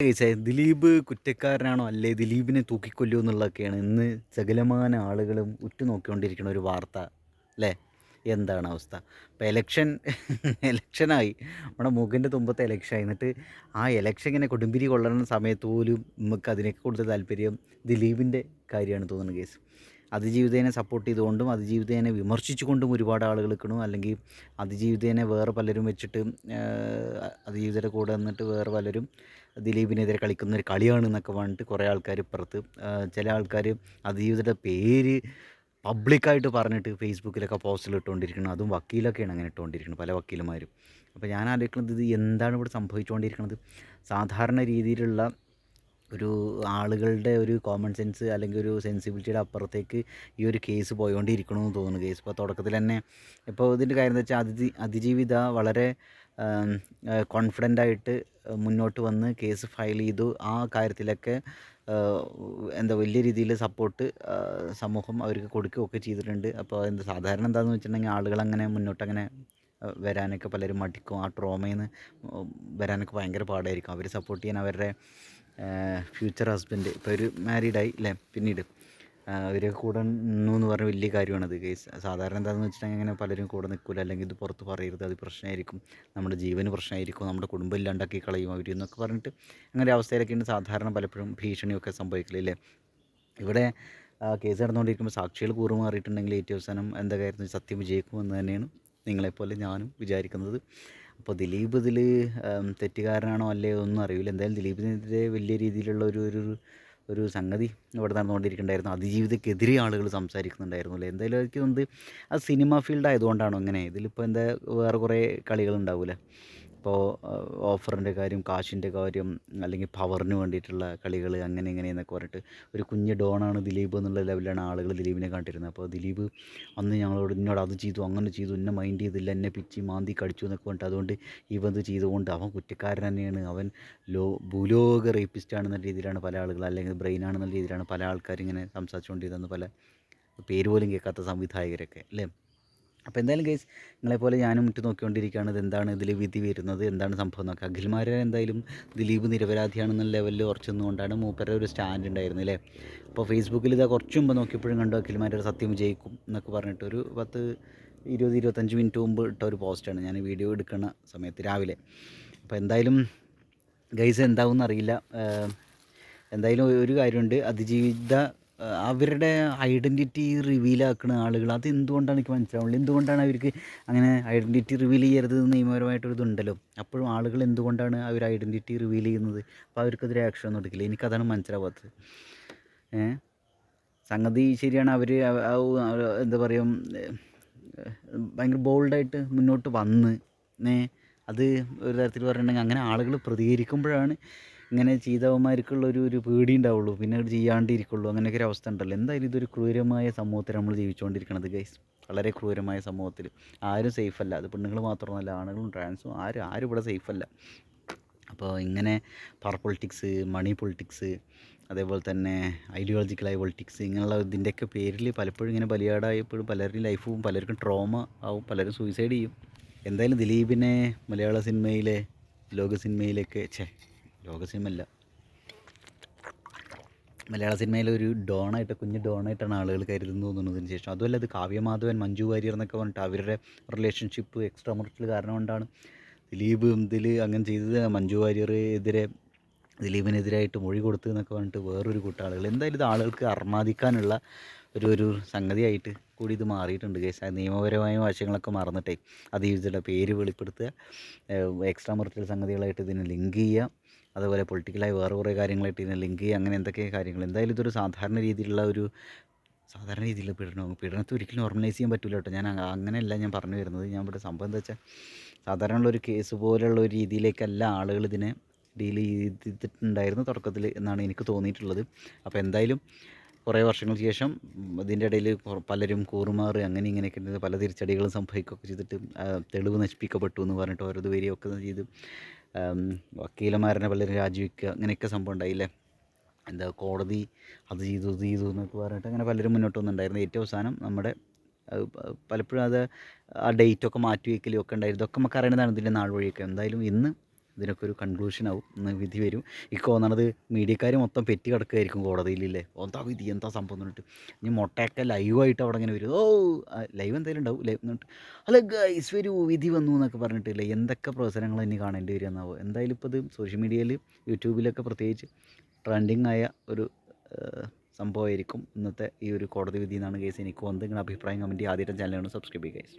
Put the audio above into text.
ദിലീപ് കുറ്റക്കാരനാണോ അല്ലേ ദിലീപിനെ തൂക്കിക്കൊല്ലൂ എന്നുള്ളതൊക്കെയാണ് ഇന്ന് സകലമാന ആളുകളും ഉറ്റുനോക്കിക്കൊണ്ടിരിക്കുന്ന ഒരു വാർത്ത അല്ലേ? എന്താണ് അവസ്ഥ? ഇപ്പം എലക്ഷനായി, നമ്മുടെ മൂക്കിൻ്റെ തുമ്പത്തെ എലക്ഷനായി. എന്നിട്ട് ആ എലക്ഷൻ ഇങ്ങനെ കൊടുമ്പിരി കൊള്ളുന്ന സമയത്ത് പോലും നമുക്ക് അതിനൊക്കെ കൂടുതൽ താല്പര്യം ദിലീപിൻ്റെ കാര്യമാണ് തോന്നുന്നത് കേസ്. അതിജീവിതേനെ സപ്പോർട്ട് ചെയ്തുകൊണ്ടും അതിജീവിതേനെ വിമർശിച്ചുകൊണ്ടും ഒരുപാട് ആളുകൾ നിൽക്കണു. അല്ലെങ്കിൽ അതിജീവിതേനെ വേറെ പലരും വെച്ചിട്ട് അതിജീവിതയുടെ കൂടെ നിന്നിട്ട് വേറെ പലരും ദിലീപിനെതിരെ കളിക്കുന്ന ഒരു കളിയാണ് എന്നൊക്കെ പറഞ്ഞിട്ട് കുറേ ആൾക്കാർ ഇപ്പുറത്ത്, ചില ആൾക്കാർ അതിജീവിതയുടെ പേര് പബ്ലിക്കായിട്ട് പറഞ്ഞിട്ട് ഫേസ്ബുക്കിലൊക്കെ പോസ്റ്റിൽ ഇട്ടുകൊണ്ടിരിക്കണം. അതും വക്കീലൊക്കെയാണ് അങ്ങനെ ഇട്ടുകൊണ്ടിരിക്കുന്നത്, പല വക്കീലന്മാരും. അപ്പോൾ ഞാൻ ആലോചിക്കുന്നത് ഇത് എന്താണ് ഇവിടെ സംഭവിച്ചുകൊണ്ടിരിക്കുന്നത്? സാധാരണ രീതിയിലുള്ള ഒരു ആളുകളുടെ ഒരു കോമൺ സെൻസ് അല്ലെങ്കിൽ ഒരു സെൻസിബിലിറ്റിയുടെ അപ്പുറത്തേക്ക് ഈ ഒരു കേസ് പോയോണ്ടിരിക്കണമെന്ന് തോന്നുന്നു. കേസ് ഇപ്പോൾ തുടക്കത്തിൽ തന്നെ ഇപ്പോൾ ഇതിൻ്റെ കാര്യം എന്താ വെച്ചാൽ അതിജീവിത വളരെ കോൺഫിഡൻ്റായിട്ട് മുന്നോട്ട് വന്ന് കേസ് ഫയൽ ചെയ്തു. ആ കാര്യത്തിലൊക്കെ എന്താ വലിയ രീതിയിൽ സപ്പോർട്ട് സമൂഹം അവർക്ക് കൊടുക്കുകയൊക്കെ ചെയ്തിട്ടുണ്ട്. അപ്പോൾ സാധാരണ എന്താണെന്ന് വെച്ചിട്ടുണ്ടെങ്കിൽ ആളുകളങ്ങനെ മുന്നോട്ടങ്ങനെ വരാനൊക്കെ പലരും മടിക്കും. ആ ട്രോമയിൽ നിന്ന് വരാനൊക്കെ ഭയങ്കര പാടായിരിക്കും. അവർ സപ്പോർട്ട് ചെയ്യാൻ അവരുടെ ഫ്യൂച്ചർ ഹസ്ബൻഡ് ഇപ്പോൾ ഒരു മാരീഡായി അല്ലേ, പിന്നീട് അവരൊക്കെ കൂടെ നിന്നു എന്ന് പറഞ്ഞ വലിയ കാര്യമാണത് കേസ്. സാധാരണ എന്താണെന്ന് വെച്ചിട്ടുണ്ടെങ്കിൽ അങ്ങനെ പലരും കൂടെ നിൽക്കില്ല, അല്ലെങ്കിൽ ഇത് പുറത്ത് പറയരുത്, അത് പ്രശ്നമായിരിക്കും, നമ്മുടെ ജീവന് പ്രശ്നമായിരിക്കും, നമ്മുടെ കുടുംബം ഇല്ലാണ്ടാക്കി കളയും അവർ എന്നൊക്കെ പറഞ്ഞിട്ട് അങ്ങനെ അവസ്ഥയിലൊക്കെയാണ് സാധാരണ പലപ്പോഴും ഭീഷണിയൊക്കെ സംഭവിക്കില്ലേ. ഇവിടെ കേസ് നടന്നുകൊണ്ടിരിക്കുമ്പോൾ സാക്ഷികൾ കൂറുമാറിയിട്ടുണ്ടെങ്കിൽ ഏറ്റവും അവസാനം എന്താ കാര്യം സത്യം വിജയിക്കുമെന്ന് തന്നെയാണ് നിങ്ങളെപ്പോലെ ഞാനും വിചാരിക്കുന്നത്. അപ്പോൾ ദിലീപ് ഇതിൽ തെറ്റുകാരനാണോ അല്ലേ ഒന്നും അറിയില്ല. എന്തായാലും ദിലീപിനെതിരെ വലിയ രീതിയിലുള്ള ഒരു സംഗതി ഇവിടെ നടന്നുകൊണ്ടിരിക്കുന്നുണ്ടായിരുന്നു. അതിജീവിതക്കെതിരെ ആളുകൾ സംസാരിക്കുന്നുണ്ടായിരുന്നു അല്ലേ. എന്തായാലും എനിക്ക് തോന്നുന്നത് അത് സിനിമ ഫീൽഡ് ആയതുകൊണ്ടാണോ ഇങ്ങനെ? ഇതിലിപ്പോൾ എന്താ വേറെ കുറേ കളികളുണ്ടാവില്ലേ. ഇപ്പോൾ ഓഫറിൻ്റെ കാര്യം, കാശിൻ്റെ കാര്യം, അല്ലെങ്കിൽ പവറിന് വേണ്ടിയിട്ടുള്ള കളികൾ, അങ്ങനെ ഇങ്ങനെ എന്നൊക്കെ പറഞ്ഞിട്ട് ഒരു കുഞ്ഞ് ഡോണാണ് ദിലീപ് എന്നുള്ള ലെവലിലാണ് ആളുകൾ ദിലീപിനെ കണ്ടിരുന്നത്. അപ്പോൾ ദിലീപ് അന്ന് എന്നോട് അത് ചെയ്തു, അങ്ങനെ ചെയ്തു, എന്നെ മൈൻഡ് ചെയ്തില്ല, എന്നെ പിച്ചി മാന്തി കടിച്ചു എന്നൊക്കെ പറഞ്ഞിട്ട് അതുകൊണ്ട് ഇവൻ ഇത് ചെയ്തുകൊണ്ട് അവൻ കുറ്റക്കാരൻ തന്നെയാണ്, അവൻ ഭൂലോക റേപ്പിസ്റ്റാണെന്ന രീതിയിലാണ് പല ആളുകൾ, അല്ലെങ്കിൽ ബ്രെയിനാണെന്ന രീതിയിലാണ് പല ആൾക്കാരും ഇങ്ങനെ സംസാരിച്ചുകൊണ്ടിരുന്നത്, പല പേര് പോലും കേൾക്കാത്ത സംവിധായകരൊക്കെ അല്ലേ. അപ്പോൾ എന്തായാലും ഗൈസ്, നിങ്ങളെപ്പോലെ ഞാനും മുറ്റ് നോക്കിക്കൊണ്ടിരിക്കുകയാണ് എന്താണ് ഇതിൽ വിധി വരുന്നത്, എന്താണ് സംഭവം എന്നൊക്കെ. അഖിൽമാരെ എന്തായാലും ദിലീപ് നിരപരാധിയാണെന്നുള്ള ലെവലിൽ ഉറച്ചു നിന്നുകൊണ്ടാണ് മൂപ്പരുടെ ഒരു സ്റ്റാൻഡ് ഉണ്ടായിരുന്നത് അല്ലേ. അപ്പോൾ ഫേസ്ബുക്കിൽ ഇതാ കുറച്ച് മുമ്പ് നോക്കിയപ്പോഴും കണ്ടു അഖിൽമാരുടെ സത്യം വിജയിക്കും എന്നൊക്കെ പറഞ്ഞിട്ട് ഒരു 10-20-25 മിനിറ്റ് മുമ്പ് ഇട്ട ഒരു പോസ്റ്റാണ് ഞാൻ വീഡിയോ എടുക്കുന്ന സമയത്ത് രാവിലെ. അപ്പോൾ എന്തായാലും ഗൈസ് എന്താവും അറിയില്ല. എന്തായാലും ഒരു കാര്യമുണ്ട്, അതിജീവിത അവരുടെ ഐഡൻറ്റിറ്റി റിവീലാക്കുന്ന ആളുകൾ, അത് എന്തുകൊണ്ടാണ് എനിക്ക് മനസ്സിലാവുന്നില്ല. എന്തുകൊണ്ടാണ് അവർക്ക് അങ്ങനെ ഐഡൻറ്റിറ്റി റിവീൽ ചെയ്യരുത് നിയമപരമായിട്ടൊരിതുണ്ടല്ലോ. അപ്പോഴും ആളുകൾ എന്തുകൊണ്ടാണ് അവർ ഐഡൻറ്റിറ്റി റിവീൽ ചെയ്യുന്നത്? അപ്പോൾ അവർക്കെതിരെ ആക്ഷൻ ഒന്നും എടുക്കില്ല. എനിക്കതാണ് മനസ്സിലാവാത്തത്. സംഗതി ശരിയാണ്, അവർ എന്താ പറയുക, ഭയങ്കര ബോൾഡായിട്ട് മുന്നോട്ട് വന്ന് അത് ഒരു തരത്തിൽ പറഞ്ഞിട്ടുണ്ടെങ്കിൽ അങ്ങനെ ആളുകൾ പ്രതികരിക്കുമ്പോഴാണ് ഇങ്ങനെ ചെയ്തവന്മാർക്കുള്ളൊരു പേടി ഉണ്ടാവുള്ളൂ, പിന്നെ അത് ചെയ്യാണ്ടിരിക്കുള്ളൂ. അങ്ങനെയൊക്കെ ഒരു അവസ്ഥ ഉണ്ടല്ലോ. എന്തായാലും ഇതൊരു ക്രൂരമായ സമൂഹത്തിൽ നമ്മൾ ജീവിച്ചുകൊണ്ടിരിക്കുന്നത് ഗൈസ്. വളരെ ക്രൂരമായ സമൂഹത്തിൽ ആരും സേഫല്ല. അത് പെണ്ണുങ്ങൾ മാത്രമല്ല, ആണുങ്ങളും ട്രാൻസും ആരും ഇവിടെ സേഫല്ല. അപ്പോൾ ഇങ്ങനെ പവർ പൊളിറ്റിക്സ്, മണി പൊളിറ്റിക്സ്, അതേപോലെ തന്നെ ഐഡിയോളജിക്കലായ പൊളിറ്റിക്സ്, ഇങ്ങനെയുള്ള ഇതിൻ്റെയൊക്കെ പേരിൽ പലപ്പോഴും ഇങ്ങനെ ബലിയാടായപ്പോഴും പലരുടെയും ലൈഫും, പലർക്കും ട്രോമ ആവും, പലരും സൂയിസൈഡ് ചെയ്യും. എന്തായാലും ദിലീപിനെ മലയാള സിനിമയിലെ ലോക സിനിമയിലേക്ക് ലോക സിനിമയല്ല, മലയാള സിനിമയിലെ ഒരു ഡോണായിട്ട്, കുഞ്ഞ് ഡോണായിട്ടാണ് ആളുകൾ കരുതുന്നു തോന്നുന്നതിന് ശേഷം. അതുമല്ല, അത് കാവ്യമാധവൻ, മഞ്ജു വാര്യർ എന്നൊക്കെ പറഞ്ഞിട്ട് അവരുടെ റിലേഷൻഷിപ്പ് എക്സ്ട്രാ മറിച്ചിൽ കാരണം കൊണ്ടാണ് ദിലീപ് ഇതിൽ അങ്ങനെ ചെയ്തത്. മഞ്ജു വാര്യർ ദിലീപിനെതിരായിട്ട് മൊഴി കൊടുത്തു എന്നൊക്കെ പറഞ്ഞിട്ട് വേറൊരു കൂട്ടം ആളുകൾ. എന്തായാലും ഇത് ആളുകൾക്ക് അർമാദിക്കാനുള്ള ഒരു സംഗതിയായിട്ട് കൂടി ഇത് മാറിയിട്ടുണ്ട് കേസ്. നിയമപരമായ വശങ്ങളൊക്കെ മറന്നിട്ടേ അതിജീവിതയുടെ പേര് വെളിപ്പെടുത്തുക, എക്സ്ട്രാ മറിച്ചിൽ സംഗതികളായിട്ട് ഇതിനെ ലിങ്ക് ചെയ്യുക, അതുപോലെ പൊളിറ്റിക്കലായി വേറെ കുറേ കാര്യങ്ങളായിട്ട് ഇതിനെ ലിങ്ക് ചെയ്യുക, അങ്ങനെ എന്തൊക്കെ കാര്യങ്ങൾ. എന്തായാലും ഇതൊരു സാധാരണ രീതിയിലുള്ള പീഡനത്തെ ഒരിക്കലും നോർമലൈസ് ചെയ്യാൻ പറ്റില്ല കേട്ടോ. ഞാൻ അങ്ങനെയല്ല ഞാൻ പറഞ്ഞു വരുന്നത്. ഞാൻ ഇവിടെ സംഭവം എന്താ വെച്ചാൽ, സാധാരണ ഒരു കേസ് പോലെയുള്ള ഒരു രീതിയിലേക്കല്ല ആളുകൾ ഇതിനെ ഡീൽ ചെയ്തിട്ടുണ്ടായിരുന്നു തുടക്കത്തിൽ എന്നാണ് എനിക്ക് തോന്നിയിട്ടുള്ളത്. അപ്പോൾ എന്തായാലും കുറേ വർഷങ്ങൾക്ക് ശേഷം ഇതിൻ്റെ ഇടയിൽ പലരും കൂറുമാറി അങ്ങനെ ഇങ്ങനെയൊക്കെ പല തിരിച്ചടികളും സംഭവിക്കുകയൊക്കെ ചെയ്തിട്ട് തെളിവ് നശിപ്പിക്കപ്പെട്ടു എന്ന് പറഞ്ഞിട്ട് ഓരോ വരികയൊക്കെ ചെയ്ത് വക്കീലന്മാരെ പലരും രാജിവെക്കുക, അങ്ങനെയൊക്കെ സംഭവം ഉണ്ടായില്ലേ. എന്താ കോടതി അത് ചെയ്തു എന്നൊക്കെ പറഞ്ഞിട്ട് അങ്ങനെ പലരും മുന്നോട്ട് വന്നിട്ടുണ്ടായിരുന്നു. ഏറ്റവും അവസാനം നമ്മുടെ പലപ്പോഴും ആ ഡേറ്റൊക്കെ മാറ്റി വയ്ക്കലും ഒക്കെ ഉണ്ടായിരുന്നു. ഇതൊക്കെ നമുക്ക് അറിയണതാണ് ഇതിൻ്റെ നാൾ വഴിയൊക്കെ. എന്തായാലും ഇന്ന് ഇതിനൊക്കെ ഒരു കൺക്ലൂഷനാവും, ഇന്ന് വിധി വരും. എനിക്ക് തോന്നണത് മീഡിയക്കാർ മൊത്തം പെറ്റി കിടക്കുകയായിരിക്കും കോടതിയിലില്ലേ, എന്താ വിധി എന്താ സംഭവം എന്ന് പറഞ്ഞിട്ട്. ഇനി മൊട്ടയൊക്കെ ലൈവായിട്ട് അവിടെ ഇങ്ങനെ വരും, ലൈവ് എന്തായാലും ഉണ്ടാവും, ലൈവ് എന്നിട്ട് അല്ല ഗൈസ് വരൂ വിധി വന്നു എന്നൊക്കെ പറഞ്ഞിട്ടില്ലേ, എന്തൊക്കെ പ്രവസരങ്ങൾ ഇനി കാണേണ്ടി വരിക എന്നാവോ. എന്തായാലും ഇപ്പോൾ ഇത് സോഷ്യൽ മീഡിയയിൽ യൂട്യൂബിലൊക്കെ പ്രത്യേകിച്ച് ട്രെൻഡിങ് ആയ ഒരു സംഭവമായിരിക്കും ഇന്നത്തെ ഈ ഒരു കോടതി വിധി എന്നാണ് കേസ് എനിക്ക് വന്നത്. നിങ്ങളുടെ അഭിപ്രായം കമൻറ്റ് ചെയ്യുക. ആദ്യമായിട്ട് ചാനലാണ് സബ്സ്ക്രൈബ് ചെയ്യുക ഗൈസ്.